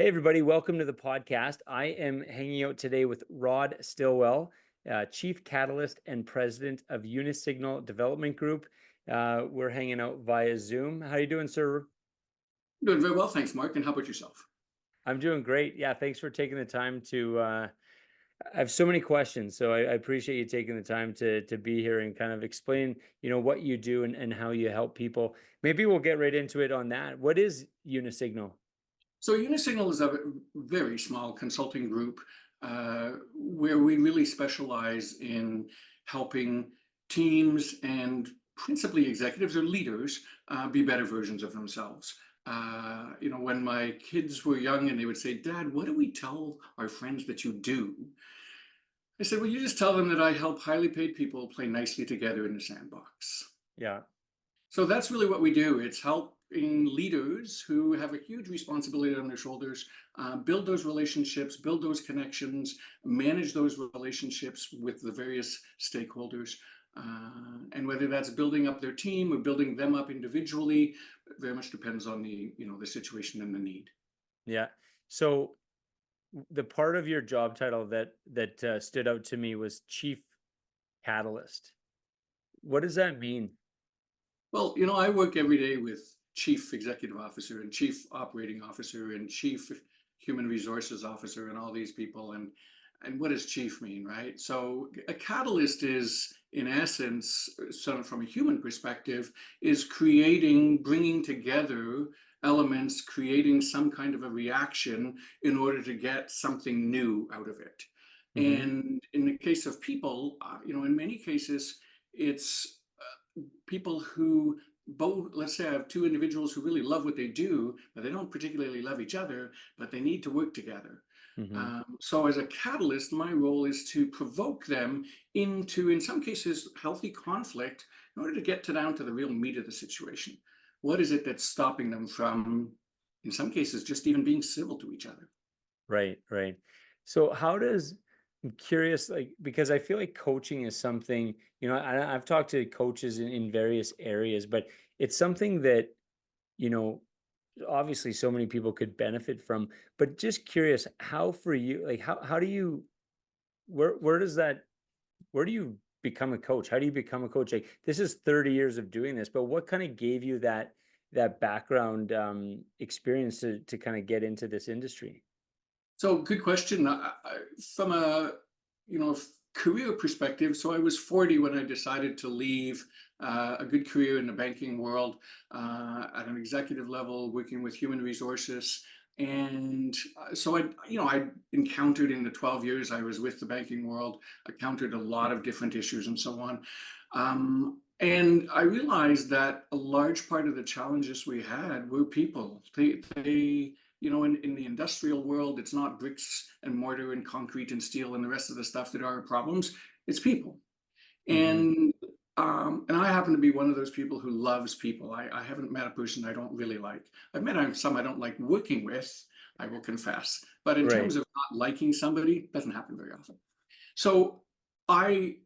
Hey, everybody, welcome to the podcast. I am hanging out today with Rod Stilwell, Chief Catalyst and President of Uni-Signal Development Group. We're hanging out via Zoom. How you doing, sir? Doing very well, thanks, Mark. And how about yourself? I'm doing great. Yeah, thanks for taking the time to. I have so many questions, so I appreciate you taking the time to be here and kind of explain, what you do and how you help people. Maybe we'll get right into it on that. What is Uni-Signal? So, Uni-Signal is a very small consulting group where we really specialize in helping teams and principally executives or leaders be better versions of themselves. When my kids were young and they would say, "Dad, what do we tell our friends that you do?" I said, "Well, you just tell them that I help highly paid people play nicely together in the sandbox." Yeah. So that's really what we do. It's helping leaders who have a huge responsibility on their shoulders build those relationships, build those connections, manage those relationships with the various stakeholders. And whether that's building up their team or building them up individually, very much depends on the situation and the need. Yeah. So the part of your job title that stood out to me was chief catalyst. What does that mean? Well, I work every day with chief executive officer and chief operating officer and chief human resources officer and all these people. And what does chief mean, right? So a catalyst is, in essence, so from a human perspective, is bringing together elements, creating some kind of a reaction in order to get something new out of it. Hmm. And in the case of people, in many cases, it's people who both, let's say I have two individuals who really love what they do, but they don't particularly love each other, but they need to work together. Hmm. So as a catalyst, my role is to provoke them into, in some cases, healthy conflict in order to get down to the real meat of the situation. What is it that's stopping them from, in some cases, just even being civil to each other? Right, right. So I'm curious, like, because I feel like coaching is something, I've talked to coaches in various areas, but it's something that, you know, obviously so many people could benefit from, but just curious, how for you, like, how do you, where does that, where do you become a coach? How do you become a coach? Like, this is 30 years of doing this, but what kind of gave you that background experience to kind of get into this industry? So good question. From a you know career perspective, so I was 40 when I decided to leave a good career in the banking world at an executive level, working with human resources. And so I encountered in the 12 years I was with the banking world, encountered a lot of different issues and so on. And I realized that a large part of the challenges we had were people. In the industrial world, it's not bricks and mortar and concrete and steel and the rest of the stuff that are problems. It's people. Hmm. And I happen to be one of those people who loves people. I haven't met a person I don't really like. I've met some I don't like working with, I will confess. But in Right. terms of not liking somebody, it doesn't happen very often. So I,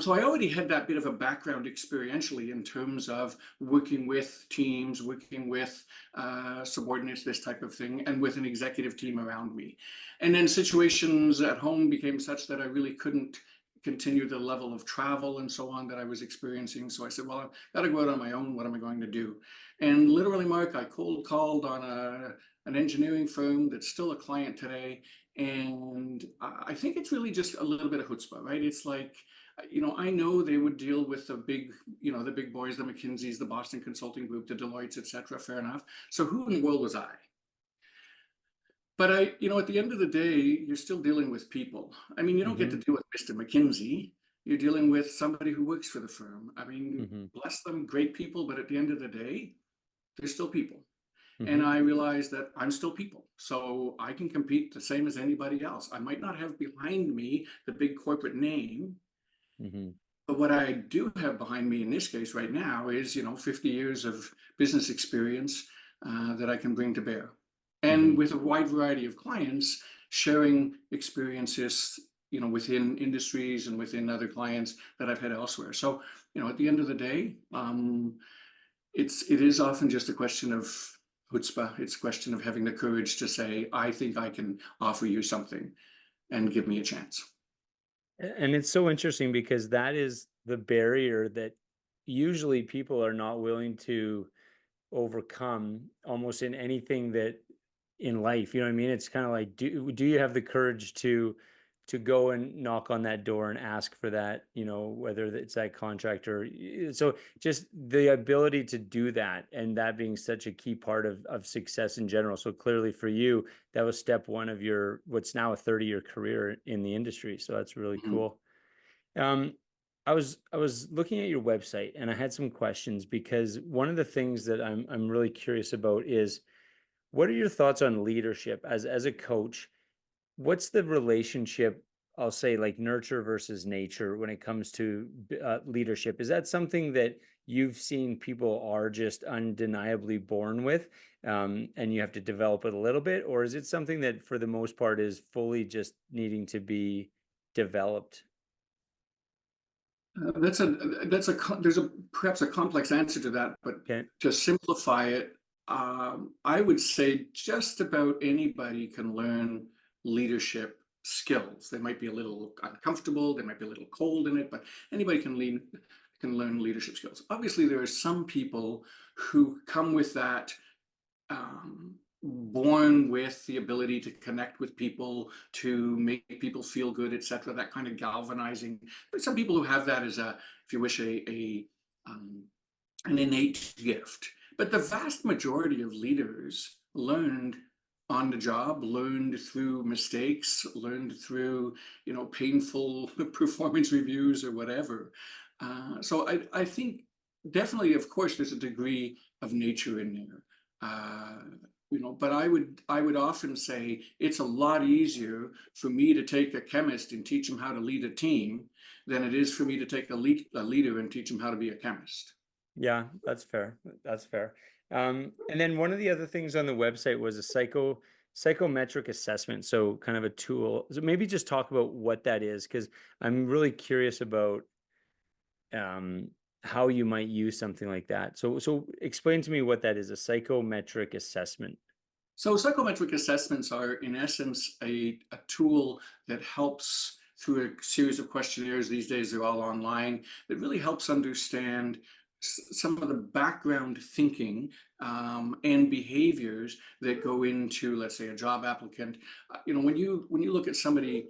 so I already had that bit of a background experientially in terms of working with teams, working with subordinates, this type of thing, and with an executive team around me. And then situations at home became such that I really couldn't continue the level of travel and so on that I was experiencing. So I said, well, I've got to go out on my own. What am I going to do? And literally, Mark, I cold called on an engineering firm that's still a client today. And I think it's really just a little bit of chutzpah, right? It's like, I know they would deal with the big boys, the McKinseys, the Boston Consulting Group, the Deloittes, et cetera. Fair enough. So who in the world was I? But at the end of the day, you're still dealing with people. I mean, you don't get to Hmm. deal with Mr. McKinsey. You're dealing with somebody who works for the firm. I mean, Hmm. bless them, great people, but at the end of the day, they're still people. And Hmm. I realized that I'm still people. So I can compete the same as anybody else. I might not have behind me the big corporate name, Hmm. but what I do have behind me in this case right now is, 50 years of business experience that I can bring to bear. And Hmm. with a wide variety of clients, sharing experiences, within industries and within other clients that I've had elsewhere. So, at the end of the day, it is often just a question of chutzpah. It's a question of having the courage to say, I think I can offer you something and give me a chance. And it's so interesting because that is the barrier that usually people are not willing to overcome almost in anything that in life, you know what I mean? It's kind of like, do you have the courage to go and knock on that door and ask for that, whether it's that contract or so just the ability to do that, and that being such a key part of success in general. So clearly for you, that was step one of your what's now a 30-year career in the industry. So that's really Mhm. cool. Um, I was looking at your website and I had some questions because one of the things that I'm really curious about is what are your thoughts on leadership as a coach? What's the relationship, I'll say, like nurture versus nature when it comes to leadership? Is that something that you've seen people are just undeniably born with, and you have to develop it a little bit, or is it something that for the most part is fully just needing to be developed? There's a perhaps a complex answer to that, but Okay. to simplify it, I would say just about anybody can learn leadership skills. They might be a little uncomfortable, they might be a little cold in it, but anybody can learn leadership skills. Obviously, there are some people who come with that born with the ability to connect with people, to make people feel good, etc. That kind of galvanizing. But some people who have that as a, if you wish, um, an innate gift. But the vast majority of leaders learned on the job, learned through mistakes, learned through painful performance reviews or whatever. So I think definitely, of course, there's a degree of nature in there. Uh, but I would often say it's a lot easier for me to take a chemist and teach him how to lead a team than it is for me to take a leader and teach him how to be a chemist. Yeah, that's fair. That's fair. And then one of the other things on the website was a psychometric assessment. So kind of a tool. So maybe just talk about what that is, because I'm really curious about um, how you might use something like that. So explain to me what that is, a psychometric assessment. So psychometric assessments are, in essence, a tool that helps through a series of questionnaires. These days, they're all online. That really helps understand some of the background thinking and behaviors that go into, let's say, a job applicant. When you look at somebody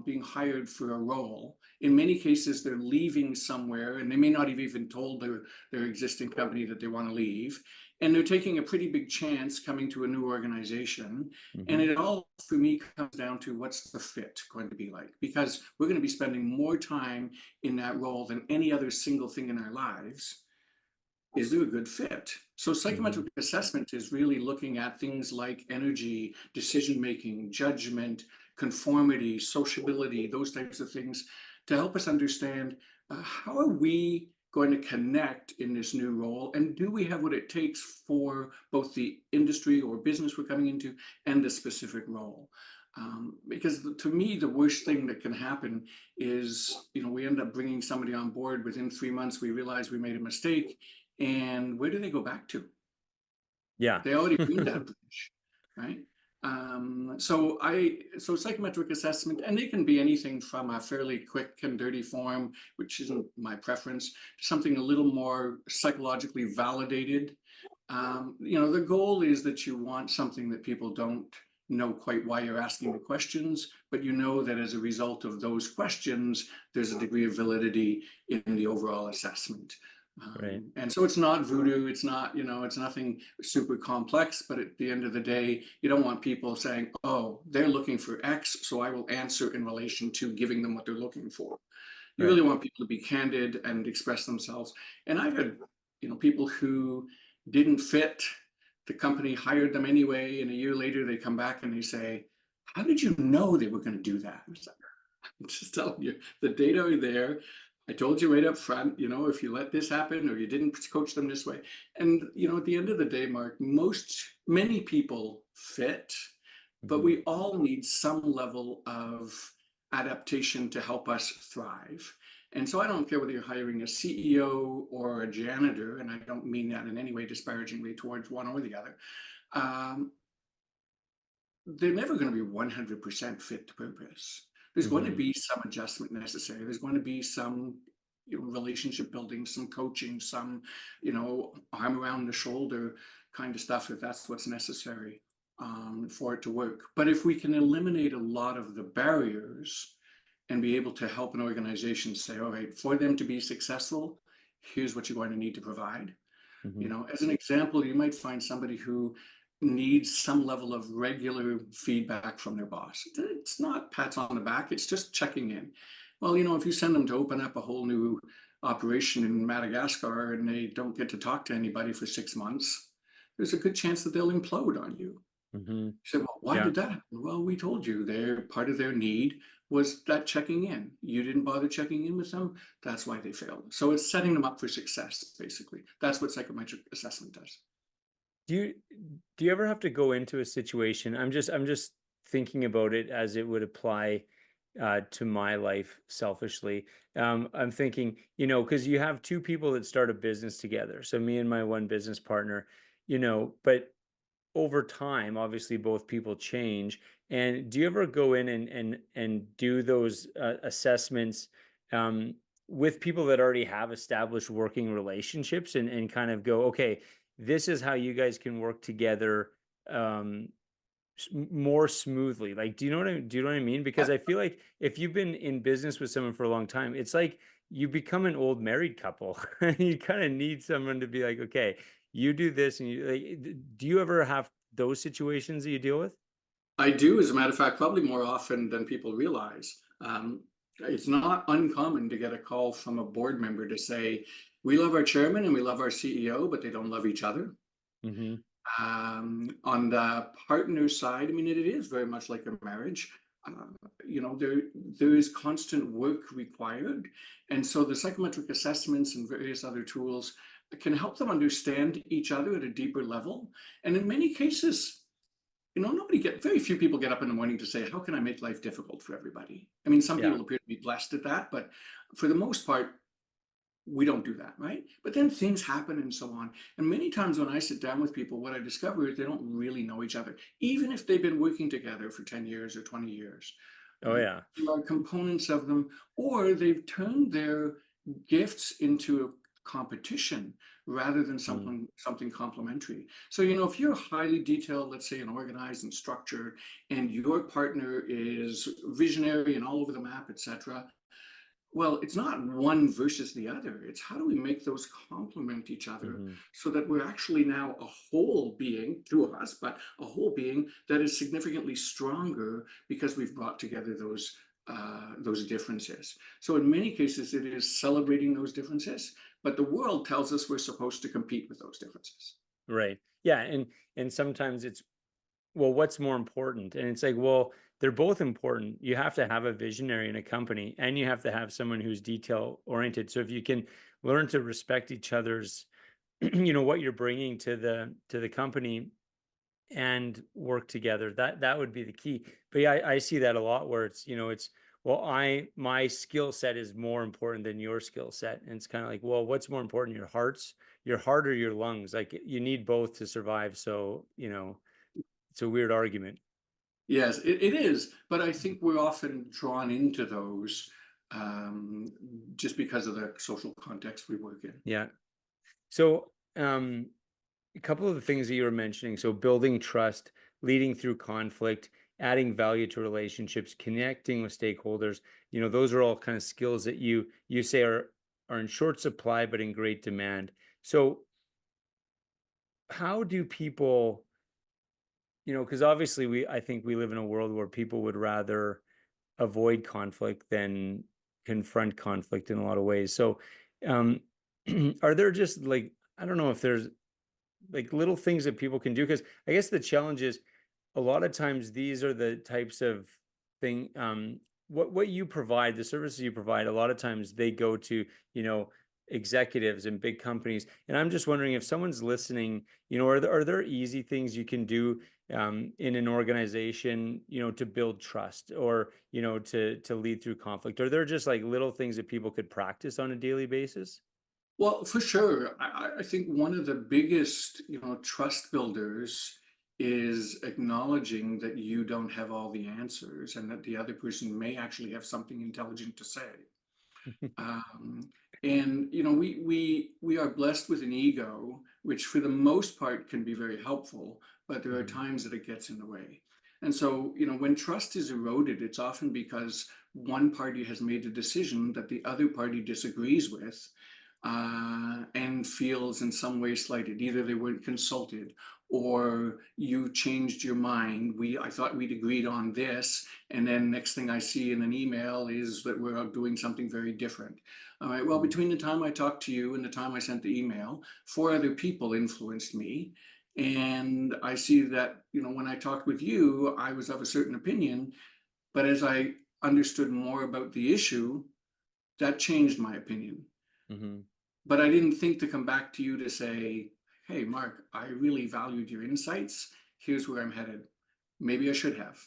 being hired for a role, in many cases, they're leaving somewhere, and they may not have even told their existing company that they want to leave, and they're taking a pretty big chance coming to a new organization. And Hmm. it all, for me, comes down to what's the fit going to be like? Because we're going to be spending more time in that role than any other single thing in our lives. Is there a good fit? So Hmm. psychometric assessment is really looking at things like energy, decision making, judgment, conformity, sociability, those types of things to help us understand how are we going to connect in this new role, and do we have what it takes for both the industry or business we're coming into and the specific role. Because to me, the worst thing that can happen is, we end up bringing somebody on board. Within 3 months, we realize we made a mistake, and where do they go back to? Yeah. They already burned that bridge, right? So psychometric assessment, and they can be anything from a fairly quick and dirty form, which isn't my preference, to something a little more psychologically validated. The goal is that you want something that people don't know quite why you're asking the questions, but you know that as a result of those questions, there's a degree of validity in the overall assessment. Right. And so it's not voodoo, it's nothing super complex, but at the end of the day, you don't want people saying, oh, they're looking for X, so I will answer in relation to giving them what they're looking for. You Right. really want people to be candid and express themselves. And I've had, people who didn't fit, the company hired them anyway, and a year later they come back and they say, how did you know they were going to do that? I'm just telling you, the data are there. I told you right up front, if you let this happen or you didn't coach them this way. And, at the end of the day, Mark, many people fit, but Hmm. we all need some level of adaptation to help us thrive. And so I don't care whether you're hiring a CEO or a janitor, and I don't mean that in any way disparagingly towards one or the other. Um, they're never going to be 100% fit to purpose. There's going to Hmm. be some adjustment necessary. There's going to be some, relationship building, some coaching, some, arm around the shoulder kind of stuff if that's what's necessary for it to work. But if we can eliminate a lot of the barriers and be able to help an organization say, all right, for them to be successful, here's what you're going to need to provide. Hmm. As an example, you might find somebody who needs some level of regular feedback from their boss. It's not pats on the back, it's just checking in. Well, if you send them to open up a whole new operation in Madagascar and they don't get to talk to anybody for 6 months, there's a good chance that they'll implode on you. Hmm. You said, well, why Yeah. did that happen? Well, we told you their part of their need was that checking in. You didn't bother checking in with them. That's why they failed. So it's setting them up for success, basically. That's what psychometric assessment does. Do you do you ever have to go into a situation? I'm just thinking about it as it would apply to my life selfishly. I'm thinking, because you have two people that start a business together. So me and my one business partner, but over time, obviously both people change. And do you ever go in and do those assessments um, with people that already have established working relationships and kind of go, okay, this is how you guys can work together um, more smoothly? Like, do you know what I mean? Because I feel like if you've been in business with someone for a long time, it's like you become an old married couple. You kind of need someone to be like, okay, you do this, and you like. Do you ever have those situations that you deal with? I do, as a matter of fact, probably more often than people realize. It's not uncommon to get a call from a board member to say, we love our chairman and we love our CEO, but they don't love each other. Hmm. On the partner side, I mean, it is very much like a marriage. Uh, there is constant work required, and so the psychometric assessments and various other tools can help them understand each other at a deeper level. And in many cases, very few people get up in the morning to say, how can I make life difficult for everybody? I mean, some Yeah. people appear to be blessed at that, but for the most part, we don't do that, right? But then things happen and so on. And many times when I sit down with people, what I discover is they don't really know each other, even if they've been working together for 10 years or 20 years. Oh yeah. There are components of them, or they've turned their gifts into a competition rather than Mm. something complementary. So, if you're highly detailed, let's say, and organized and structured, and your partner is visionary and all over the map, etc., well, it's not one versus the other. It's how do we make those complement each other Hmm. so that we're actually now a whole being to us, but a whole being that is significantly stronger because we've brought together those differences. So in many cases, it is celebrating those differences, but the world tells us we're supposed to compete with those differences. Right. Yeah. And sometimes it's, well, what's more important? And it's like, well, they're both important. You have to have a visionary in a company, and you have to have someone who's detail oriented. So if you can learn to respect each other's, what you're bringing to the company, and work together, that would be the key. But yeah, I see that a lot where it's, it's, well, my skill set is more important than your skill set. And it's kind of like, well, what's more important, your heart or your lungs? Like, you need both to survive. So, it's a weird argument. Yes, it is, but I think we're often drawn into those um, just because of the social context we work in. Yeah. So, a couple of the things that you were mentioning. So, building trust, leading through conflict, adding value to relationships, connecting with stakeholders. Those are all kind of skills that you say are in short supply but in great demand. So, how do people, because obviously I think we live in a world where people would rather avoid conflict than confront conflict in a lot of ways. So, um, are there just like, I don't know if there's like little things that people can do, because I guess the challenge is a lot of times these are the types of what you provide, the services you provide, a lot of times they go to, you know executives in big companies. And I'm just wondering if someone's listening, are there easy things you can do in an organization, to build trust, or to lead through conflict? Are there just like little things that people could practice on a daily basis? Well, for sure. I think one of the biggest, trust builders is acknowledging that you don't have all the answers and that the other person may actually have something intelligent to say. Um, and we are blessed with an ego, which for the most part can be very helpful, but there are Hmm. times that it gets in the way. And so, when trust is eroded, it's often because one party has made a decision that the other party disagrees with, and feels in some way slighted. Either they weren't consulted, or you changed your mind. I thought we'd agreed on this, and then next thing I see in an email is that we're out doing something very different. All right. Well, Hmm. between the time I talked to you and the time I sent the email, four other people influenced me. And I see that, when I talked with you, I was of a certain opinion, but as I understood more about the issue, that changed my opinion. Hmm. But I didn't think to come back to you to say, hey, Mark, I really valued your insights. Here's where I'm headed. Maybe I should have,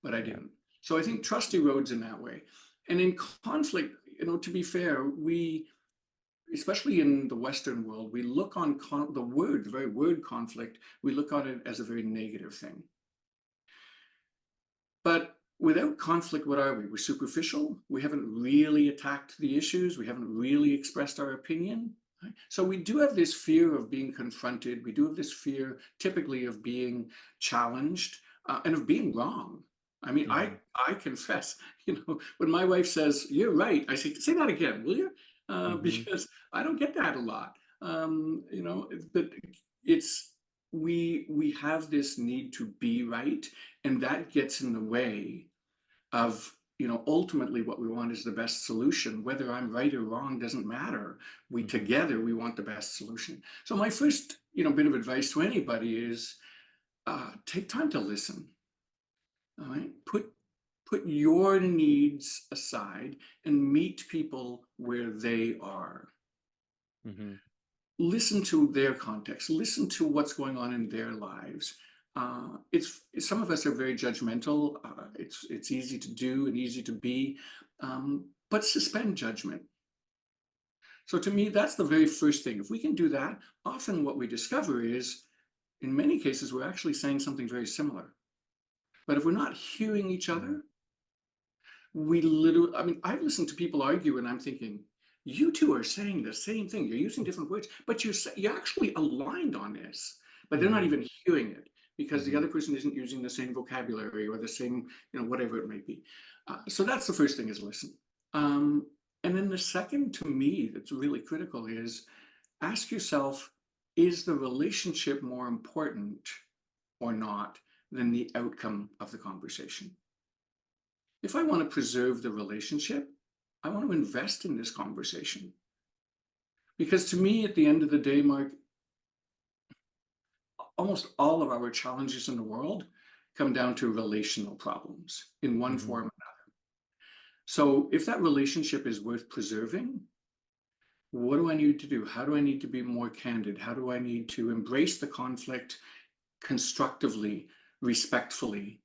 but I Yeah. didn't. So I think trust erodes in that way. And in conflict, to be fair, especially in the Western world, we look on the very word conflict, we look on it as a very negative thing. But without conflict, what are we? We're superficial. We haven't really attacked the issues. We haven't really expressed our opinion. Right? So we do have this fear of being confronted. We do have this fear typically of being challenged, and of being wrong. I mean, I Hmm. I confess, when my wife says, "You're right," I say that again, will you? Hmm. Because I don't get that a lot. But it's we have this need to be right, and that gets in the way of, ultimately what we want is the best solution. Whether I'm right or wrong doesn't matter. We Hmm. together we want the best solution. So my first, bit of advice to anybody is, take time to listen. All right, put your needs aside and meet people where they are. Hmm. Listen to their context, listen to what's going on in their lives. It's Some of us are very judgmental. It's easy to do and easy to be, but suspend judgment. So to me, that's the very first thing. If we can do that, often what we discover is, in many cases, we're actually saying something very similar. But if we're not hearing each Yeah. other, we literally, I mean, I've listened to people argue and I'm thinking, you two are saying the same thing. You're using different words, but you're actually aligned on this, but they're not Hmm. even hearing it because the Hmm. other person isn't using the same vocabulary or the same, whatever it may be. So that's the first thing, is listen. Um, and then the second, to me, that's really critical is, ask yourself, is the relationship more important or not than the outcome of the conversation? If I want to preserve the relationship, I want to invest in this conversation. Because to me, at the end of the day, Mark, almost all of our challenges in the world come down to relational problems in one Hmm. form. So if that relationship is worth preserving, what do I need to do? How do I need to be more candid? How do I need to embrace the conflict constructively, respectfully,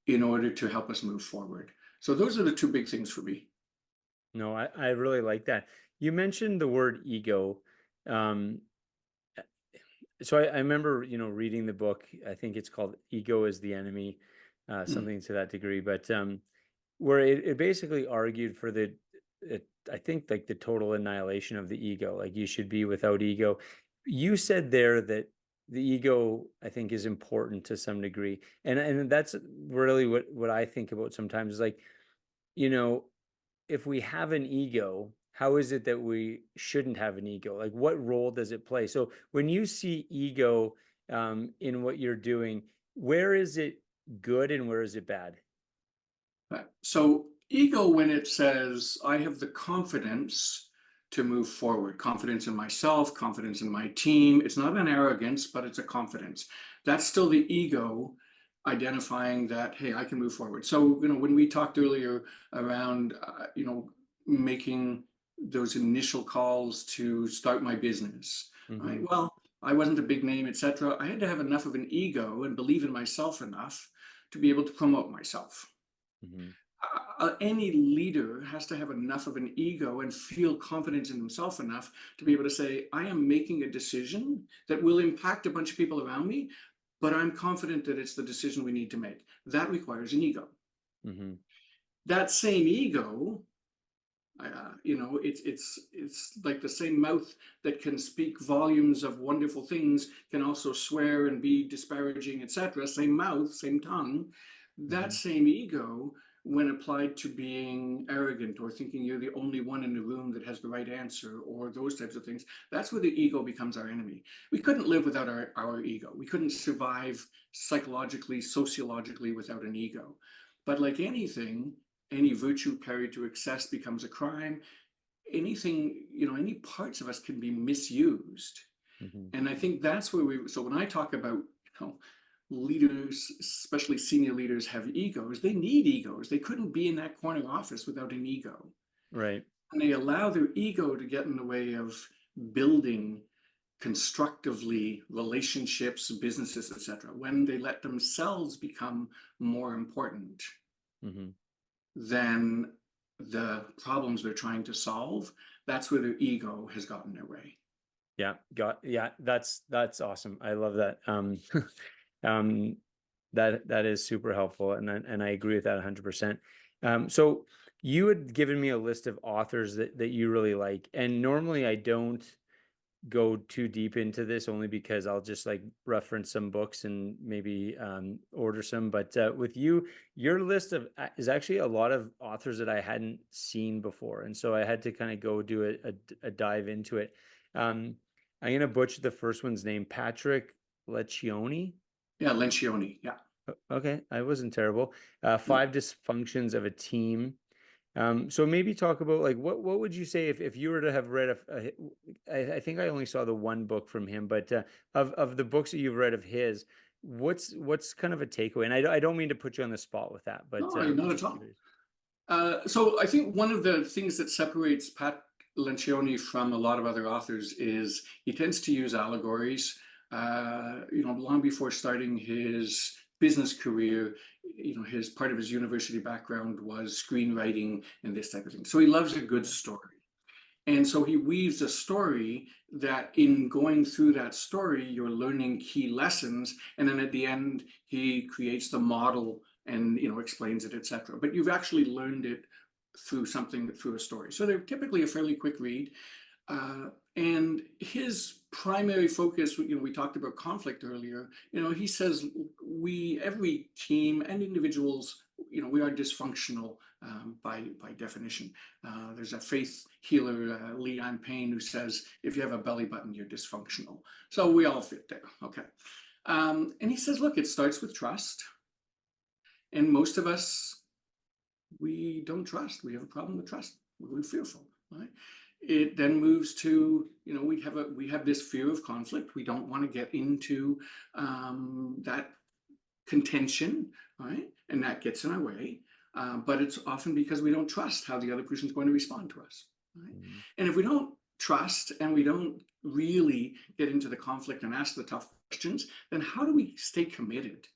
in order to help us move forward? So those are the two big things for me. No, I really like that. You mentioned the word ego. Um, so I remember, reading the book. I think it's called "Ego is the Enemy," Mm. something to that degree. But where it basically argued for I think, like, the total annihilation of the ego. Like, you should be without ego. You said there that the ego, I think, is important to some degree, and that's really what I think about sometimes. Is like, you know, if we have an ego, how is it that we shouldn't have an ego? Like, what role does it play? So when you see ego in what you're doing, where is it good and where is it bad? Right. So ego, when it says, I have the confidence to move forward, confidence in myself, confidence in my team, it's not an arrogance, but it's a confidence. That's still the ego identifying that, hey, I can move forward. So, when we talked earlier around, making those initial calls to start my business, right? Mm-hmm. Well, I wasn't a big name, etc. I had to have enough of an ego and believe in myself enough to be able to promote myself. Mm-hmm. Any leader has to have enough of an ego and feel confidence in himself enough to be able to say, I am making a decision that will impact a bunch of people around me, but I'm confident that it's the decision we need to make. That requires an ego. Mm-hmm. That same ego, it's like the same mouth that can speak volumes of wonderful things can also swear and be disparaging, etc. Same mouth, same tongue. That Mm-hmm. same ego, when applied to being arrogant or thinking you're the only one in the room that has the right answer or those types of things, that's where the ego becomes our enemy. We couldn't live without our ego. We couldn't survive psychologically, sociologically without an ego. But like anything, any virtue carried to excess becomes a crime. Anything, any parts of us can be misused. Mm-hmm. And I think that's where so when I talk about, leaders, especially senior leaders, have egos, they need egos. They couldn't be in that corner office without an ego. Right. And they allow their ego to get in the way of building constructively relationships, businesses, etc. When they let themselves become more important Mm-hmm. than the problems they're trying to solve, that's where their ego has gotten their way. Yeah, that's awesome. I love that. Um, that is super helpful, and I agree with that 100%. So you had given me a list of authors that you really like, and normally I don't go too deep into this only because I'll just like reference some books and maybe order some. But with you, your list of is actually a lot of authors that I hadn't seen before, and so I had to kind of go do a dive into it. Um, I'm gonna butcher the first one's name, Patrick Lencioni. Yeah, Lencioni. Yeah. Okay, I wasn't terrible. No. Five Dysfunctions of a Team. So maybe talk about like what would you say if you were to have read I think I only saw the one book from him, but of the books that you've read of his, what's kind of a takeaway? And I don't mean to put you on the spot with that, but No, not at just all. curious. So I think one of the things that separates Pat Lencioni from a lot of other authors is he tends to use allegories. Long before starting his business career, his part of his university background was screenwriting and this type of thing. So he loves a good story. And so he weaves a story that in going through that story, you're learning key lessons. And then at the end, he creates the model and explains it, etc. But you've actually learned it through through a story. So they're typically a fairly quick read. And his primary focus, we talked about conflict earlier. He says every team and individuals, we are dysfunctional by definition. There's a faith healer, Leon Payne, who says if you have a belly button, you're dysfunctional. So we all fit there. Okay. And he says, look, it starts with trust. And most of us, we don't trust. We have a problem with trust. We're fearful, right? It then moves to, we have this fear of conflict. We don't want to get into that contention, right? And that gets in our way. But it's often because we don't trust how the other person is going to respond to us, right? Mm-hmm. And if we don't trust and we don't really get into the conflict and ask the tough questions, then how do we stay committed,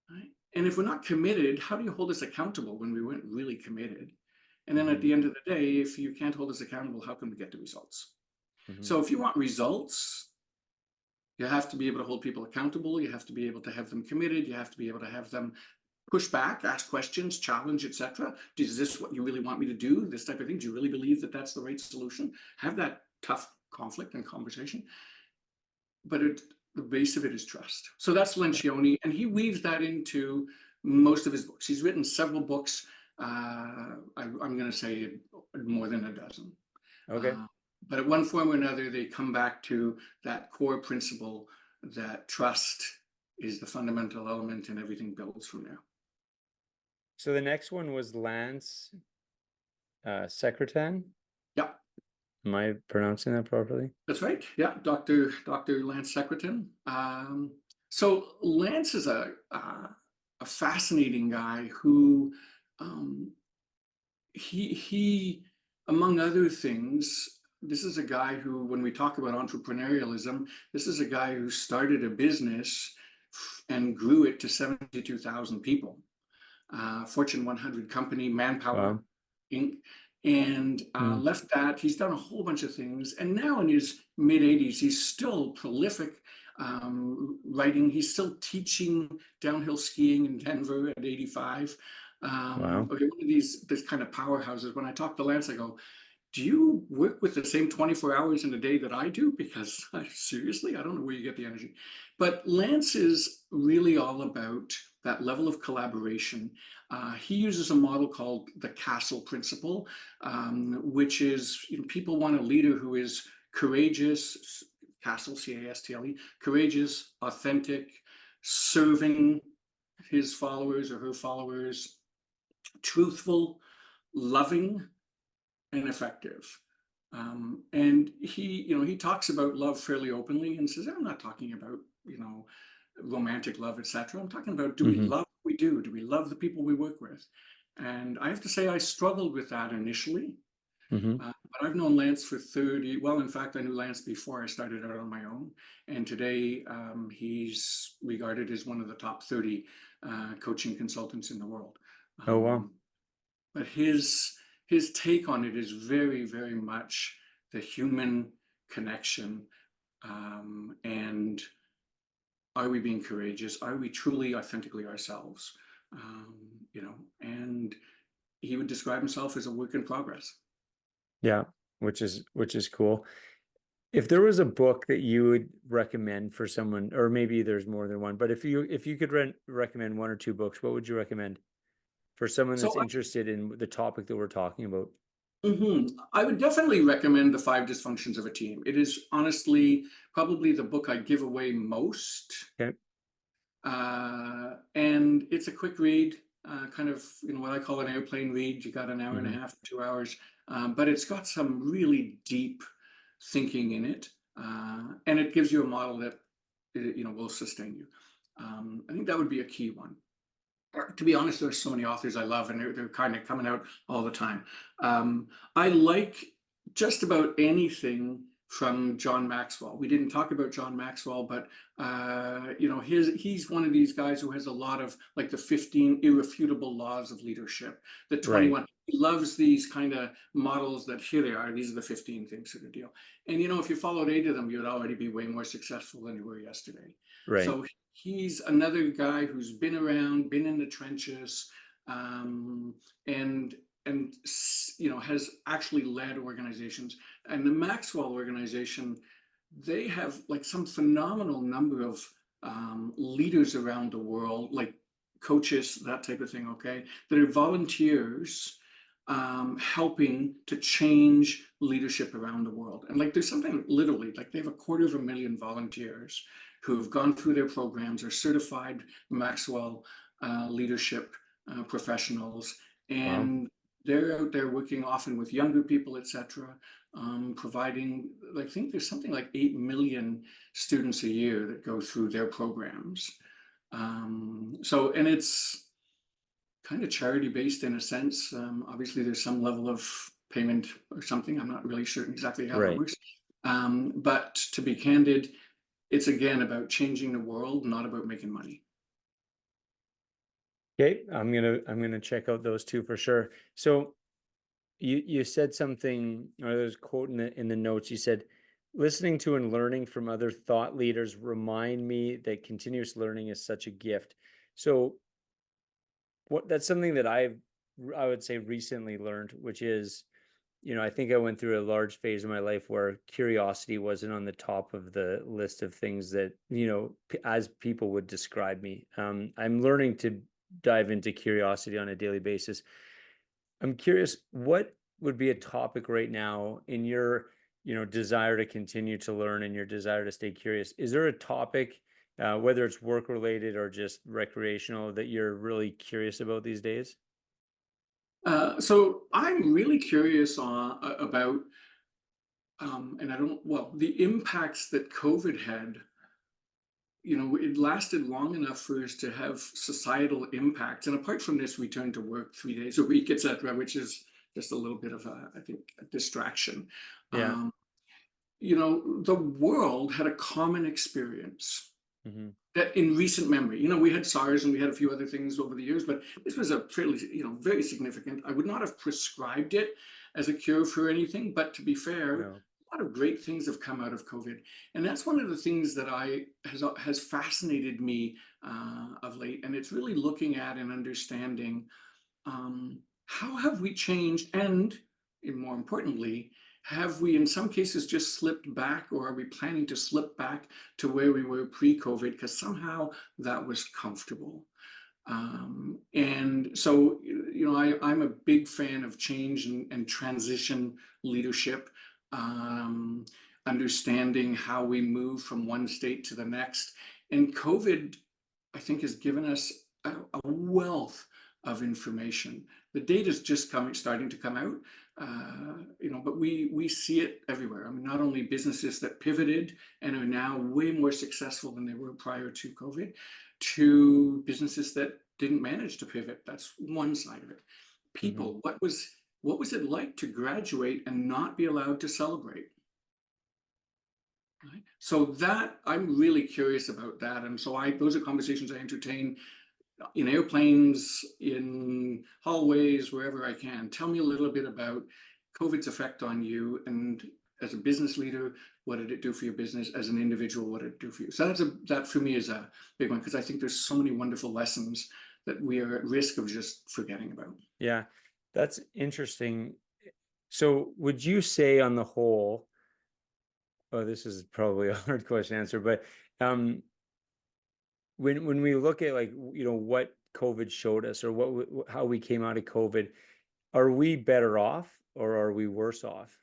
right? And if we're not committed, how do you hold us accountable when we weren't really committed? And then at Mm-hmm. the end of the day, if you can't hold us accountable, how can we get the results? Mm-hmm. So if you want results, you have to be able to hold people accountable. You have to be able to have them committed. You have to be able to have them push back, ask questions, challenge, etc. Is this what you really want me to do? This type of thing. Do you really believe that that's the right solution? Have that tough conflict and conversation. But the base of it is trust. So that's Yeah. Lencioni, and he weaves that into most of his books. He's written several books. I'm going to say more than a dozen. Okay. Uh, but at one form or another, they come back to that core principle that trust is the fundamental element and everything builds from there. So the next one was Lance Secretan. Yeah, Am I pronouncing that properly? that's right. Yeah, Dr. Lance Secretan. So Lance is a fascinating guy who um, he among other things, this is a guy who, when we talk about entrepreneurialism, this is a guy who started a business and grew it to 72,000 people. Fortune 100 company, Manpower Wow. Inc., and Mm. left that. He's done a whole bunch of things, and now in his mid 80s, he's still prolific writing. He's still teaching downhill skiing in Denver at 85. Wow. Okay, one of these kind of powerhouses. When I talk to Lance, I go, do you work with the same 24 hours in a day that I do? Because seriously, I don't know where you get the energy. But Lance is really all about that level of collaboration. He uses a model called the castle principle, which is, people want a leader who is courageous, castle, C-A-S-T-L-E, courageous, authentic, serving his followers or her followers, truthful, loving, and effective. And he talks about love fairly openly and says, I'm not talking about, romantic love, etc. I'm talking about, do we Hmm. love what we do? Do we love the people we work with? And I have to say, I struggled with that initially. Hmm. But I've known Lance for 30, well, in fact, I knew Lance before I started out on my own. And today he's regarded as one of the top 30 coaching consultants in the world. Oh, wow. Um, but his take on it is very, very much the human connection, and are we being courageous? Are we truly authentically ourselves? um, and he would describe himself as a work in progress. Yeah, which is cool. If there was a book that you would recommend for someone, or maybe there's more than one, but if you could recommend one or two books, what would you recommend for someone So that's interested in the topic that we're talking about? I would definitely recommend The Five Dysfunctions of a Team. It is honestly probably the book I give away most. Okay. And it's a quick read, kind of, what I call an airplane read. You got an hour and a Hmm. half, 2 hours, but it's got some really deep thinking in it, and it gives you a model that will sustain you. I think that would be a key one. To be honest, there's so many authors I love, and they're kind of coming out all the time. I like just about anything from John Maxwell. We didn't talk about John Maxwell, but he's one of these guys who has a lot of, like, the 15 irrefutable laws of leadership, the Right. 21. He loves these kind of models that, here they are. These are the 15 things sort of deal. And if you followed 8 of them, you'd already be way more successful than you were yesterday. Right. So he's another guy who's been around, been in the trenches, um, and has actually led organizations. And the Maxwell organization, they have like some phenomenal number of leaders around the world, like coaches, that type of thing. Okay, that are volunteers, helping to change leadership around the world. And like, there's something literally like they have 250,000 volunteers who have gone through their programs, are certified Maxwell leadership professionals, Wow. and they're out there working often with younger people, etc., providing, I think there's something like 8 million students a year that go through their programs. And it's kind of charity based in a sense. Obviously, there's some level of payment or something. I'm not really sure exactly how that Right. works. But to be candid, it's again about changing the world, not about making money. Okay. I'm gonna check out those two for sure. So you said something, or there's a quote in the notes. You said, listening to and learning from other thought leaders remind me that continuous learning is such a gift. So that's something that I would say recently learned, which is, I think I went through a large phase of my life where curiosity wasn't on the top of the list of things that, as people would describe me. I'm learning to dive into curiosity on a daily basis. I'm curious, what would be a topic right now in your, desire to continue to learn and your desire to stay curious? Is there a topic, whether it's work related or just recreational, that you're really curious about these days? So I'm really curious about, and I don't, well, the impacts that COVID had. It lasted long enough for us to have societal impacts. And apart from this, we turned to work 3 days a week, etc., which is just a little bit of a, I think, a distraction. Yeah. Um, the world had a common experience Hmm. that in recent memory, we had SARS and we had a few other things over the years, but this was a fairly, very significant. I would not have prescribed it as a cure for anything, but to be fair, No. a lot of great things have come out of COVID, and that's one of the things that I has fascinated me of late, and it's really looking at and understanding how have we changed, and more importantly, have we in some cases just slipped back, or are we planning to slip back to where we were pre-COVID because somehow that was comfortable? And so, I'm a big fan of change and transition leadership, um, understanding how we move from one state to the next. And COVID, I think, has given us a wealth of information. The data is just starting to come out, but we see it everywhere. I mean, not only businesses that pivoted and are now way more successful than they were prior to COVID, to businesses that didn't manage to pivot. That's one side of it. Hmm. People, what was it like to graduate and not be allowed to celebrate? Right? So that I'm really curious about that, and so I those are conversations I entertain in airplanes, in hallways, wherever I can. Tell me a little bit about COVID's effect on you, and as a business leader, what did it do for your business? As an individual, what did it do for you? So that for me is a big one because I think there's so many wonderful lessons that we are at risk of just forgetting about. Yeah. That's interesting. So would you say on the whole, oh, this is probably a hard question to answer, but um, when we look at like, what COVID showed us or how we came out of COVID, are we better off or are we worse off?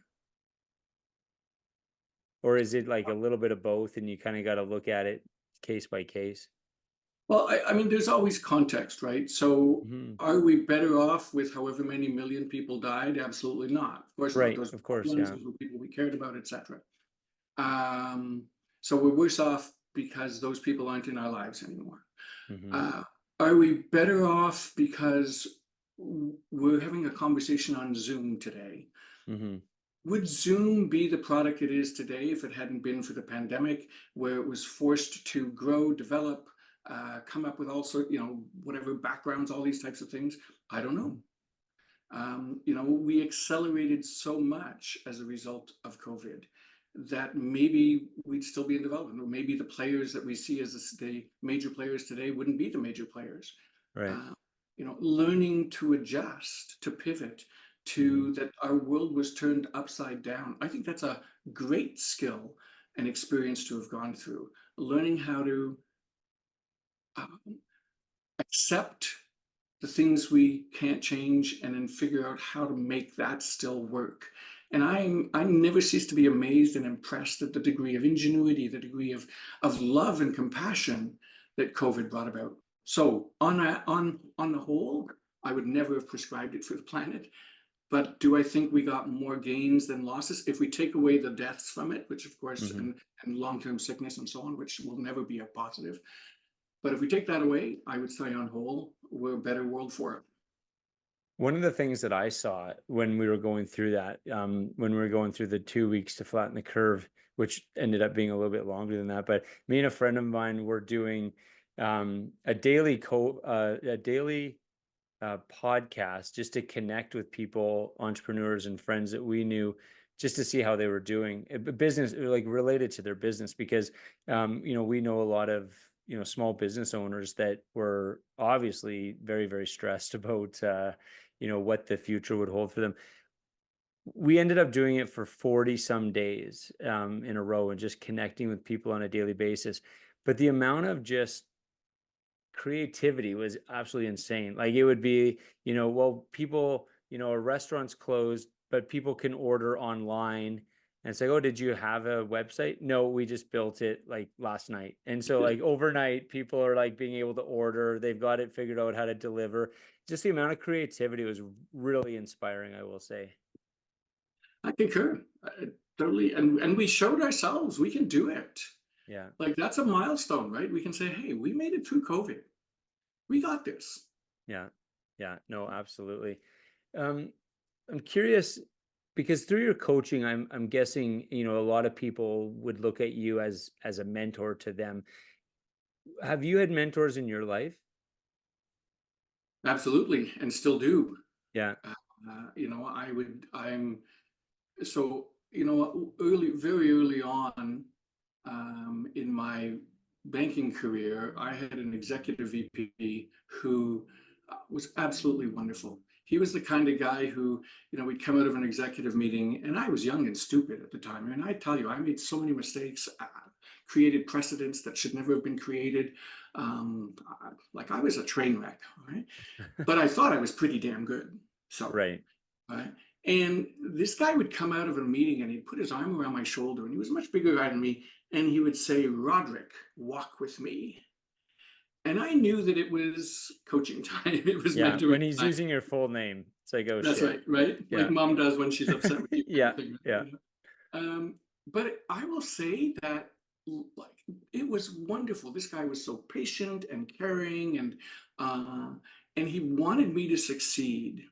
Or is it like a little bit of both and you kind of got to look at it case by case? Well, I mean, there's always context, right? So, Hmm. are we better off with however many million people died? Absolutely not. Of course not. Right. Those Of are loved course. ones, Yeah. those were people we cared about, etc. Um, so we're worse off because those people aren't in our lives anymore. Hmm. Uh, are we better off because we're having a conversation on Zoom today? Hmm. Would Zoom be the product it is today if it hadn't been for the pandemic, where it was forced to grow, develop, come up with all sorts, whatever backgrounds, all these types of things? I don't know. We accelerated so much as a result of COVID that maybe we'd still be in development, or maybe the players that we see as the major players today wouldn't be the major players. Right. Uh, Learning to adjust, to pivot, Hmm. to that our world was turned upside down. I think that's a great skill and experience to have gone through. Learning how to um, accept the things we can't change and then figure out how to make that still work. And I never cease to be amazed and impressed at the degree of ingenuity, the degree of love and compassion that COVID brought about. So on the whole, I would never have prescribed it for the planet. But do I think we got more gains than losses? If we take away the deaths from it, which of course, Hmm. and long-term sickness and so on, which will never be a positive, but if we take that away, I would say on whole, we're a better world for it. One of the things that I saw when we were going through that, when we were going through the 2 weeks to flatten the curve, which ended up being a little bit longer than that, but me and a friend of mine were doing a daily podcast just to connect with people, entrepreneurs and friends that we knew, just to see how they were doing, business like related to their business, because we know a lot of small business owners that were obviously very, very stressed about what the future would hold for them. We ended up doing it for 40 some days in a row and just connecting with people on a daily basis. But the amount of just creativity was absolutely insane. Like it would be, well, people, a restaurant's closed, but people can order online. And it's like, oh, did you have a website? No, we just built it like last night. And so like overnight, people are like being able to order. They've got it figured out how to deliver. Just the amount of creativity was really inspiring, I will say. I concur. Totally. And we showed ourselves we can do it. Yeah. Like that's a milestone, right? We can say, hey, we made it through COVID. We got this. Yeah. Yeah. No, absolutely. Um, I'm curious because through your coaching, I'm guessing, a lot of people would look at you as a mentor to them. Have you had mentors in your life? Absolutely, and still do. Yeah. Uh, I'm so, very early on, in my banking career, I had an executive VP who was absolutely wonderful. He was the kind of guy who, we'd come out of an executive meeting, and I was young and stupid at the time. And I tell you, I made so many mistakes, created precedents that should never have been created. Like I was a train wreck, right? But I thought I was pretty damn good. So, Right. right. And this guy would come out of a meeting and he'd put his arm around my shoulder, and he was a much bigger guy than me. And he would say, "Roderick, walk with me." And I knew that it was coaching time, it was Yeah. mentoring When he's time. using your full name, it's like, oh That's shit. right, right? Like Yeah. mom does when she's upset with you, kind Yeah. of thing. Yeah. But I will say that, like, it was wonderful. This guy was so patient and caring, uh, and he wanted me to succeed.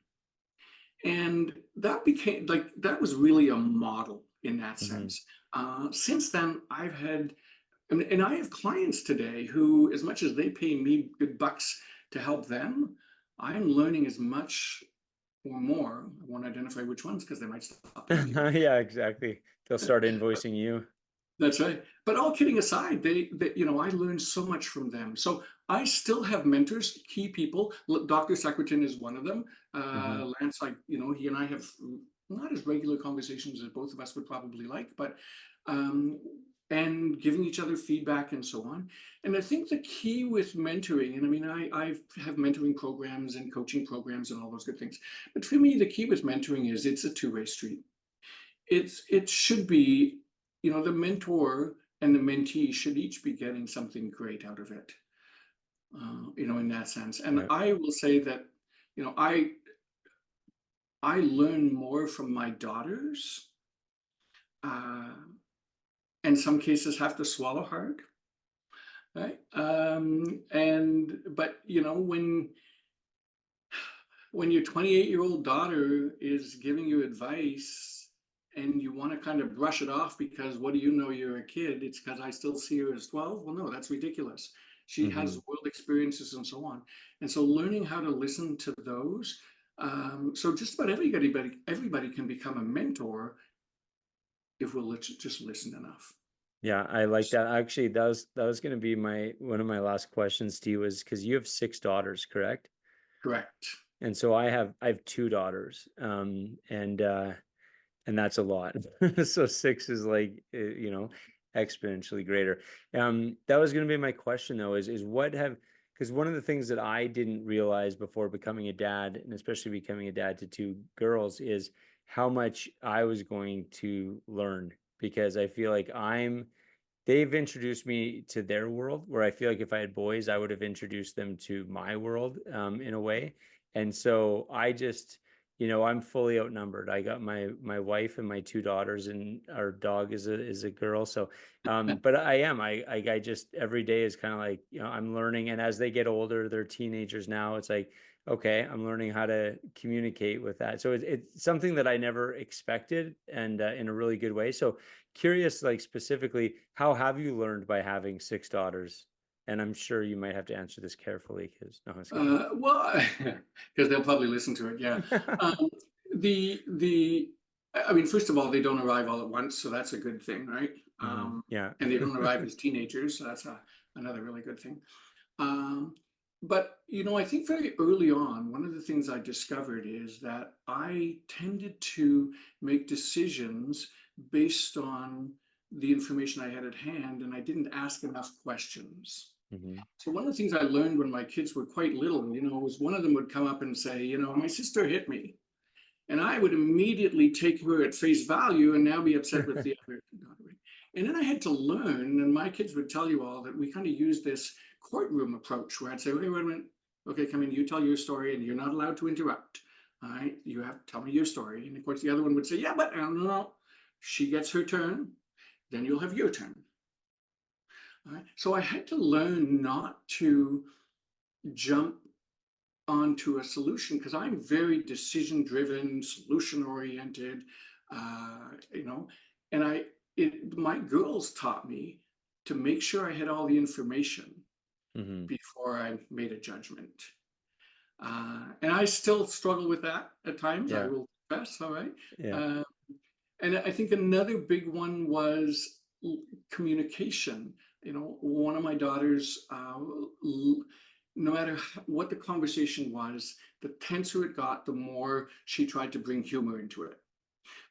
And that was really a model in that Hmm. sense. Since then, and I have clients today who, as much as they pay me good bucks to help them, I'm learning as much or more. I won't identify which ones because they might stop paying me. But Yeah, exactly. They'll start invoicing you. that's right. But all kidding aside, I learned so much from them. So I still have mentors, key people. Dr. Secretan is one of them. Hmm. Lance, he and I have not as regular conversations as both of us would probably like, but um, and giving each other feedback and so on. And I think the key with mentoring, and I mean, I have mentoring programs and coaching programs and all those good things. But for me, the key with mentoring is it's a two-way street. It should be, the mentor and the mentee should each be getting something great out of it, in that sense. And Yeah. I will say that, you know, I I learn more from my daughters, uh, in some cases have to swallow hard, right? And but when your 28-year-old daughter is giving you advice and you want to kind of brush it off because what do you know, you're a kid, it's because I still see her as 12. Well, no, that's ridiculous. She has Hmm. world experiences and so on. And so learning how to listen to those. So just about everybody can become a mentor if we'll just listen enough. Yeah, I like that. Actually, that was going to be my one of my last questions to you is because you have six daughters, correct? Correct. And so I have two daughters, and that's a lot. So six is like exponentially greater. That was going to be my question though, is what have because one of the things that I didn't realize before becoming a dad, and especially becoming a dad to two girls, is how much I was going to learn because I feel like they've introduced me to their world where I feel like if I had boys, I would have introduced them to my world in a way. And so I'm fully outnumbered. I got my wife and my two daughters, and our dog is a girl. So, but I just every day is kind of like I'm learning, and as they get older, they're teenagers now. It's like okay, I'm learning how to communicate with that. So it's something that I never expected, and in a really good way. So curious, like specifically, how have you learned by having six daughters? And I'm sure you might have to answer this carefully because no, I'm just kidding. Well, because they'll probably listen to it. Yeah. Um, the I mean, first of all, they don't arrive all at once, so that's a good thing, right? Yeah. And they don't arrive as teenagers, so that's another really good thing. Um, but I think very early on, one of the things I discovered is that I tended to make decisions based on the information I had at hand, and I didn't ask enough questions. Hmm. So one of the things I learned when my kids were quite little, was one of them would come up and say, my sister hit me. And I would immediately take her at face value and now be upset with the other daughter. And then I had to learn, and my kids would tell you all that we kind of use this courtroom approach where I'd say, okay, wait a minute. Okay, come in, you tell your story, and you're not allowed to interrupt. All right, you have to tell me your story. And of course, the other one would say, yeah, but no, no, no. She gets her turn, then you'll have your turn. All right. So I had to learn not to jump onto a solution because I'm very decision driven, solution oriented, you know, and my girls taught me to make sure I had all the information Hmm. before I made a judgment. And I still struggle with that at times, I Yeah. will confess, all right? Yeah. Uh, and I think another big one was communication. You know, one of my daughters, no matter what the conversation was, the tenser it got, the more she tried to bring humor into it.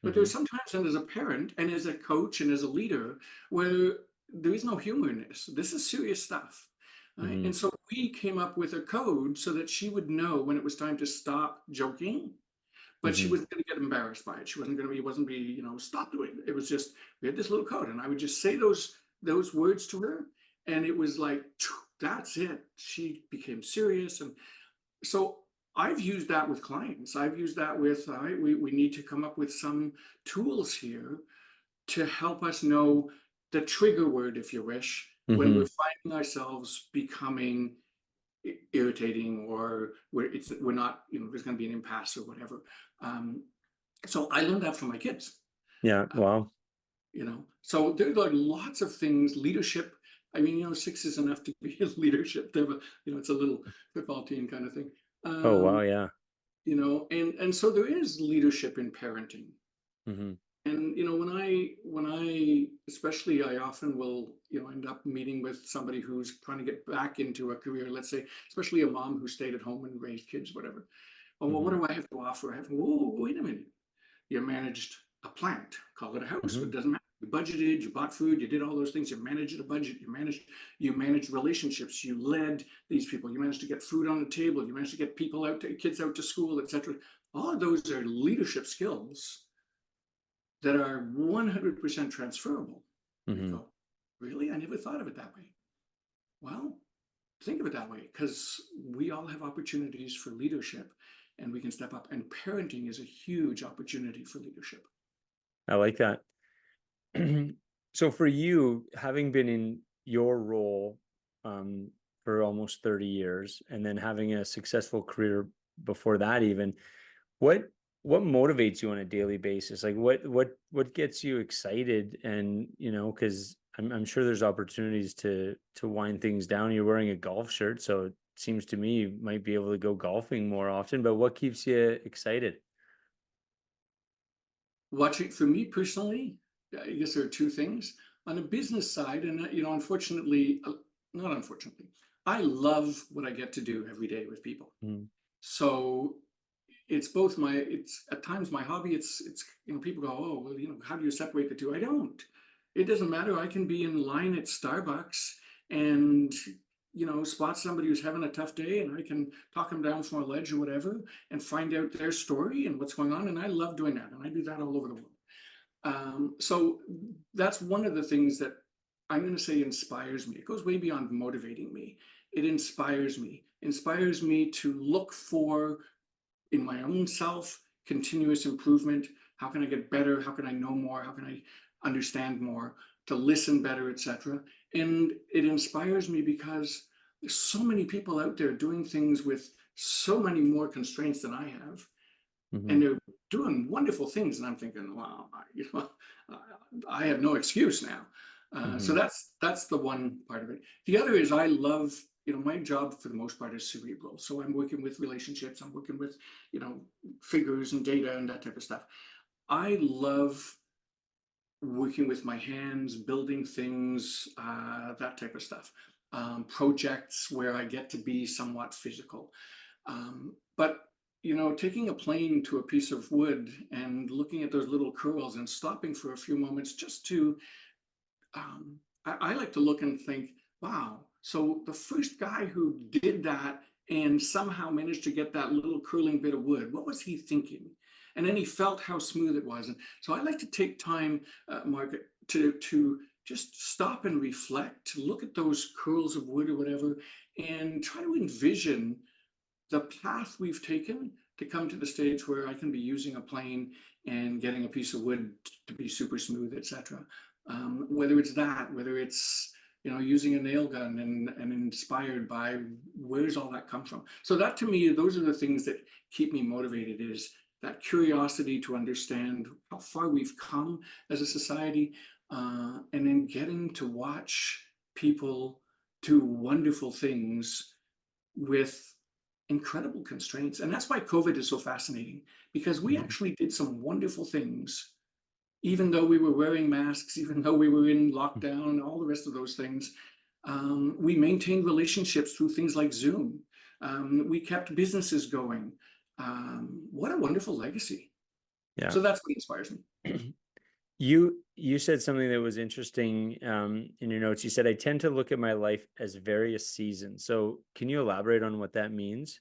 But Hmm. there's sometimes, and as a parent, and as a coach, and as a leader, where there is no humor in this. This is serious stuff. Right? Hmm. And so we came up with a code so that she would know when it was time to stop joking, but she Hmm. wasn't going to get embarrassed by it. She wasn't going to be, wasn't be, you know, stop doing it. It was just, we had this little code, and I would just say those words to her, and it was like, that's it. She became serious. And so I've used that with clients. I've used that with, all right, we need to come up with some tools here to help us know the trigger word, if you wish, when we're Hmm. finding ourselves becoming irritating, or we're not, you know, there's going to be an impasse or whatever. Um, so I learned that from my kids, Yeah. uh, Wow. you know. So there are lots of things. Leadership. I mean, you know, six is enough to be leadership. To have a, you know, it's a little football team kind of thing. Oh, wow. Um, Yeah. you know, and so there is leadership in parenting. Hmm. And you know, when I especially, I often will, you know, end up meeting with somebody who's trying to get back into a career, let's say, especially a mom who stayed at home and raised kids, whatever. Oh, well, what Hmm. do I have to offer? I have, whoa, wait a minute. You managed a plant, call it a house, but Hmm. it doesn't matter. You budgeted, you bought food, you did all those things, you managed a budget, you managed relationships, you led these people, you managed to get food on the table, you managed to get people out to kids out to school, etc. All of those are leadership skills that are 100% transferable. And you Hmm. go, really? I never thought of it that way. Well, think of it that way, because we all have opportunities for leadership and we can step up. And parenting is a huge opportunity for leadership. I like that. So for you, having been in your role um, for almost 30 years and then having a successful career before that even, what what motivates you on a daily basis? Like what gets you excited? And because I'm sure there's opportunities to wind things down. You're wearing a golf shirt, so it seems to me you might be able to go golfing more often, but what keeps you excited? Watching, for me personally, I guess there are two things. On a business side, and you know, unfortunately, not unfortunately, I love what I get to do every day with people. Mm. So it's both my, it's at times my hobby. It's you know, people go, oh well, you know, how do you separate the two? I don't. It doesn't matter. I can be in line at Starbucks and, you know, spot somebody who's having a tough day, and I can talk them down from a ledge or whatever and find out their story and what's going on. And I love doing that, and I do that all over the world. So that's one of the things that I'm going to say inspires me. It goes way beyond motivating me. It inspires me to look for, in my own self, continuous improvement. How can I get better? How can I know more? How can I understand more? To listen better, etc. And it inspires me because there's so many people out there doing things with so many more constraints than I have, Hmm. and they're doing wonderful things. And I'm thinking, wow, you know, I have no excuse now. So Hmm. that's the one part of it. The other is, I love, you know, my job for the most part is cerebral. So I'm working with relationships. I'm working with, you know, figures and data and that type of stuff. I love working with my hands, building things, that type of stuff. Projects where I get to be somewhat physical. But you know, taking a plane to a piece of wood and looking at those little curls and stopping for a few moments just to, I like to look and think, wow, so the first guy who did that and somehow managed to get that little curling bit of wood, what was he thinking? And then he felt how smooth it was. And so I like to take time, Margaret, to just stop and reflect, to look at those curls of wood or whatever, and try to envision the path we've taken to come to the stage where I can be using a plane and getting a piece of wood to be super smooth, etc. Whether it's that, whether it's, using a nail gun and inspired by where's all that come from. So that to me, those are the things that keep me motivated is that curiosity to understand how far we've come as a society, and then getting to watch people do wonderful things with incredible constraints. And that's why COVID is so fascinating because we Mhm. actually did some wonderful things, even though we were wearing masks, even though we were in lockdown, all the rest of those things. We maintained relationships through things like Zoom. We kept businesses going. What a wonderful legacy. Yeah. So that's what inspires me. You said something that was interesting in your notes. You said, I tend to look at my life as various seasons. So can you elaborate on what that means?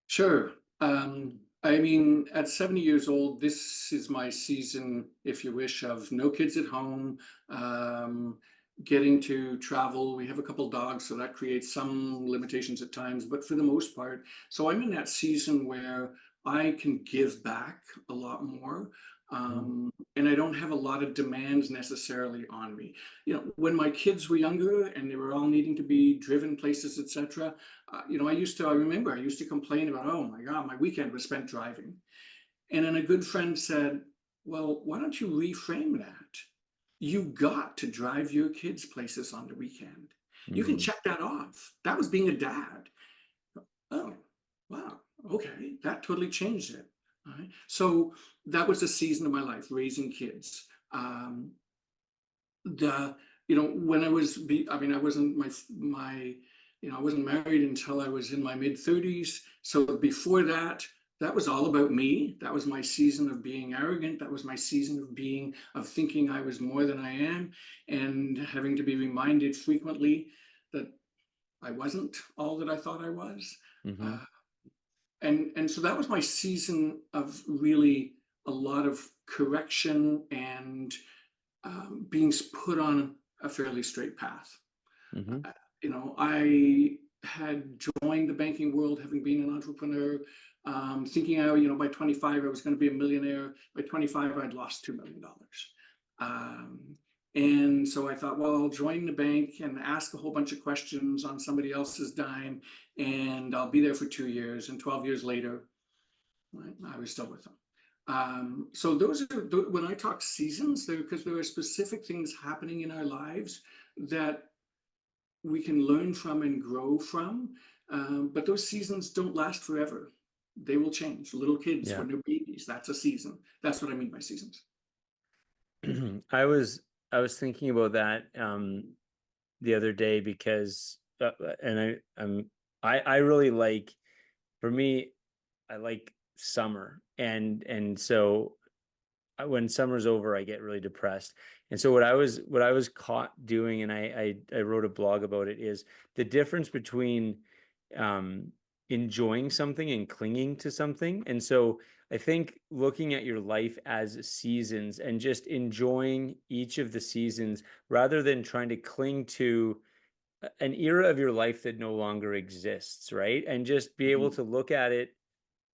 Sure. I mean, at 70 years old, this is my season, if you wish, of no kids at home, um, getting to travel. We have a couple dogs, so that creates some limitations at times, but for the most part, so I'm in that season where I can give back a lot more. Mhm. And I don't have a lot of demands necessarily on me. When my kids were younger and they were all needing to be driven places, etc., I remember I used to complain about, oh my God, my weekend was spent driving. And then a good friend said, well, why don't you reframe that? You got to drive your kids places on the weekend. You can Mhm. check that off. That was being a dad. Oh, wow. Okay. That totally changed it. All right. So that was a season of my life, raising kids. The when I mean, I wasn't I wasn't married until I was in my mid 30s. So before that, that was all about me. That was my season of being arrogant. That was my season of thinking I was more than I am, and having to be reminded frequently that I wasn't all that I thought I was. Mhm. uh, and so that was my season of really a lot of correction and being put on a fairly straight path. Mhm. I had joined the banking world, having been an entrepreneur, thinking by 25 I was going to be a millionaire. By 25, I'd lost $2 million. And so I thought, well, I'll join the bank and ask a whole bunch of questions on somebody else's dime, and I'll be there for 2 years. And 12 years later, right, I was still with them. So those are when I talk seasons, there because there are specific things happening in our lives that we can learn from and grow from. But those seasons don't last forever. They will change. Little kids, Yeah. when they're babies, that's a season. That's what I mean by seasons. I was I was thinking about that the other day because and I really like, for me, I like summer, and so when summer's over, I get really depressed. And so what I was caught doing, and I wrote a blog about it, is the difference between um, enjoying something and clinging to something. And so I think looking at your life as seasons and just enjoying each of the seasons rather than trying to cling to an era of your life that no longer exists, right? And just be able Mhm. to look at it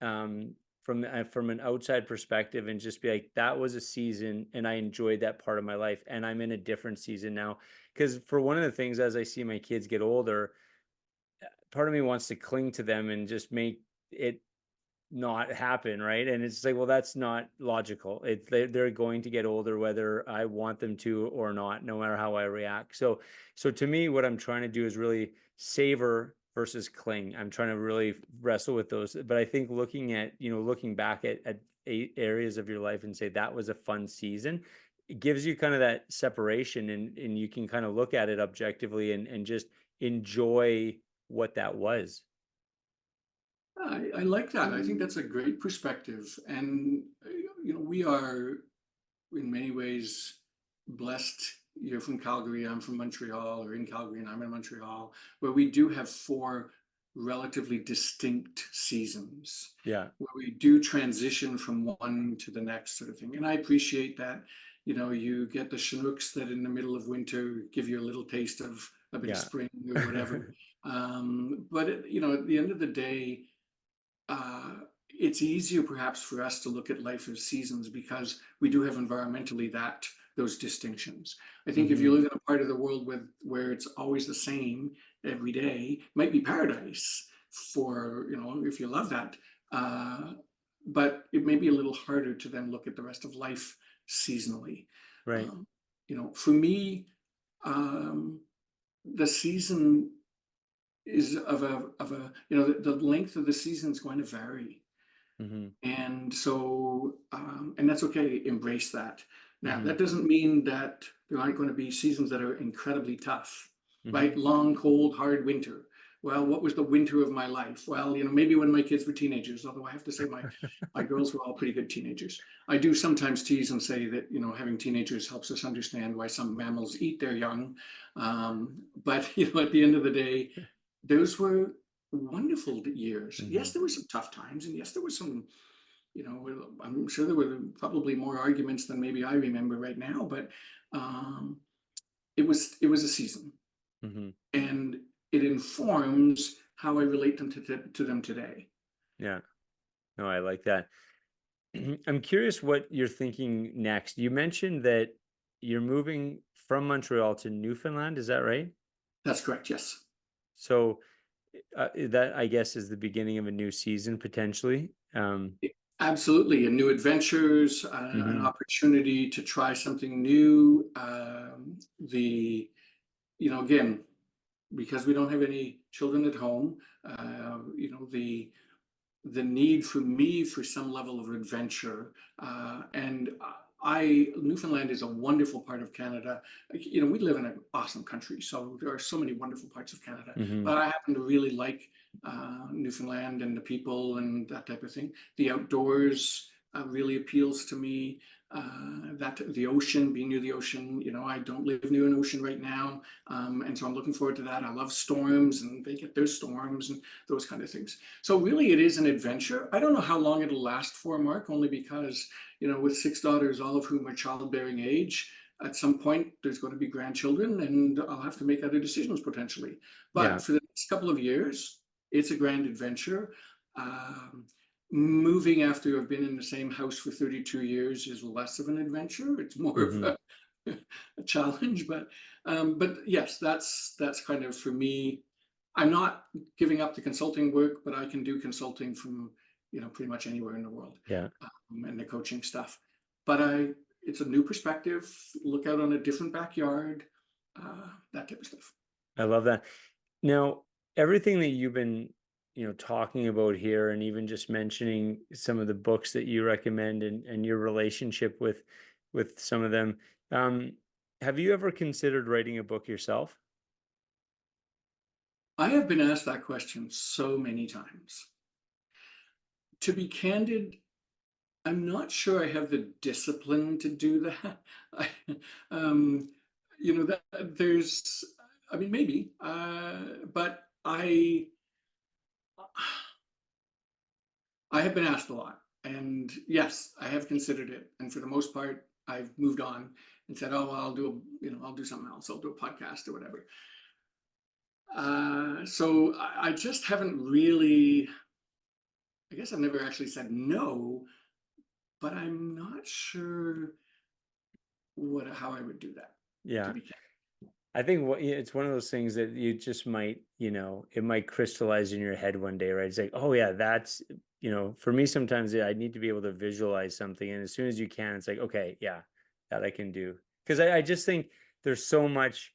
from an outside perspective and just be like, that was a season and I enjoyed that part of my life, and I'm in a different season now. Because for one of the things, as I see my kids get older, part of me wants to cling to them and just make it not happen, right? And it's like, well, that's not logical. They're going to get older whether I want them to or not, no matter how I react. So to me, what I'm trying to do is really savor versus cling. I'm trying to really wrestle with those. But I think looking back at areas of your life and say that was a fun season, it gives you kind of that separation, and you can kind of look at it objectively and just enjoy what that was. I like that. I think that's a great perspective. And, we are in many ways blessed. You're from Calgary, I'm from Montreal, or in Calgary and I'm in Montreal, where we do have four relatively distinct seasons, Yeah. where we do transition from one to the next sort of thing. And I appreciate that. You get the Chinooks that in the middle of winter give you a little taste of a bit of Yeah. spring or whatever. But at the end of the day, uh, it's easier perhaps for us to look at life as seasons because we do have environmentally that those distinctions. I think if you Hmm. live in a part of the world where it's always the same every day, might be paradise for, if you love that. Uh, but it may be a little harder to then look at the rest of life seasonally. Right. Um, for me, um, the season is of a the length of the season is going to vary, Hmm. and so and that's okay. Embrace that. Now Hmm. that doesn't mean that there aren't going to be seasons that are incredibly tough, Hmm. right? Long, cold, hard winter. Well, what was the winter of my life? Well, maybe when my kids were teenagers, although I have to say my girls were all pretty good teenagers. I do sometimes tease and say that having teenagers helps us understand why some mammals eat their young, but at the end of the day, those were wonderful years. Hmm. Yes, there were some tough times, and yes, there were some, I'm sure there were probably more arguments than maybe I remember right now, but um, it was a season, Hmm. and it informs how I relate to them today. Yeah. No, I like that. I'm curious what you're thinking next. You mentioned that you're moving from Montreal to Newfoundland. Is that right? That's correct. Yes. So that I guess is the beginning of a new season potentially. Absolutely, and new adventures, an Mhm. opportunity to try something new. Again, because we don't have any children at home, the need for me for some level of adventure. And I Newfoundland is a wonderful part of Canada. We live in an awesome country, so there are so many wonderful parts of Canada. Mhm. But I happen to really like Newfoundland and the people and that type of thing. The outdoors really appeals to me. That the ocean, being near the ocean, I don't live near an ocean right now, and so I'm looking forward to that. I love storms, and they get their storms and those kind of things. So really, it is an adventure. I don't know how long it'll last for, Mark, only because, with six daughters, all of whom are childbearing age, at some point there's going to be grandchildren, and I'll have to make other decisions potentially. Yeah. But for the next couple of years, it's a grand adventure. Um, Moving after I've been in the same house for 32 years is less of an adventure. It's more of Mhm. a challenge. But yes, that's kind of for me. I'm not giving up the consulting work, but I can do consulting from pretty much anywhere in the world, Yeah. and the coaching stuff. But it's a new perspective. Look out on a different backyard, that type of stuff. I love that. Now, everything that you've been, talking about here and even just mentioning some of the books that you recommend and your relationship with some of them, um, have you ever considered writing a book yourself? I have been asked that question so many times. To be candid, I'm not sure I have the discipline to do that. I, um, that there's, I mean, maybe, but I have been asked a lot, and yes, I have considered it, and for the most part, I've moved on and said, "Oh, well, I'll do something else. I'll do a podcast or whatever." So I just haven't really. I guess I've never actually said no, but I'm not sure how I would do that. To Yeah. be candid. I think yeah, it's one of those things that you just might, it might crystallize in your head one day, right? It's like, oh yeah, that's, for me sometimes I need to be able to visualize something. And as soon as you can, it's like, okay, yeah, that I can do. Because I just think there's so much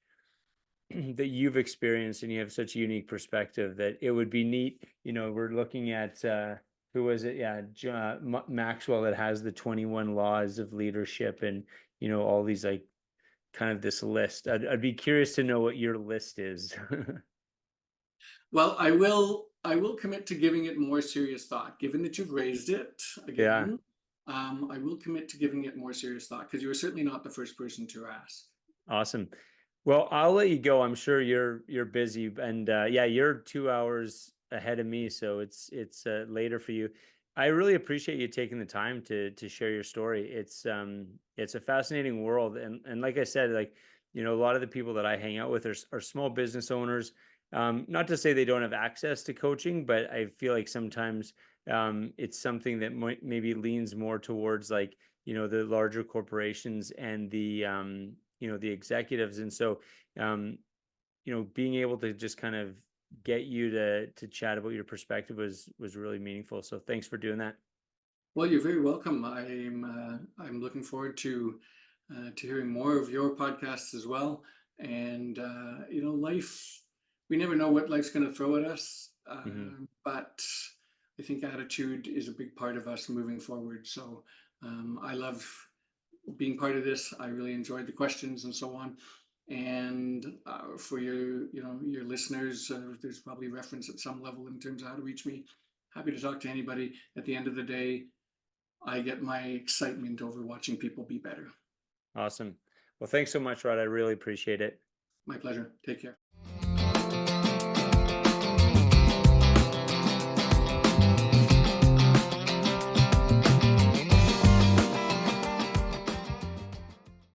that you've experienced and you have such a unique perspective that it would be neat. We're looking at, who was it? Yeah, Maxwell that has the 21 laws of leadership and, all these like kind of this list. I'd be curious to know what your list is. Well, I will commit to giving it more serious thought. Given that you've raised it Yeah, again, I will commit to giving it more serious thought because you were certainly not the first person to ask. awesome. Well, I'll let you go. I'm sure you're busy, and yeah, you're 2 hours ahead of me, so it's later for you. I really appreciate you taking the time to share your story. It's a fascinating world, and like I said, like a lot of the people that I hang out with are small business owners. Not to say they don't have access to coaching, but I feel like sometimes it's something that maybe leans more towards like, the larger corporations and the executives. And so, um, being able to just kind of get you to chat about your perspective was really meaningful. So thanks for doing that. Well, you're very welcome. I'm looking forward to hearing more of your podcasts as well. And life, we never know what life's going to throw at us, Hmm. but I think attitude is a big part of us moving forward. So I love being part of this. I really enjoyed the questions and so on. And for your listeners, there's probably reference at some level in terms of how to reach me. Happy to talk to anybody. At the end of the day, I get my excitement over watching people be better. Awesome. Well, thanks so much, Rod. I really appreciate it. My pleasure. Take care.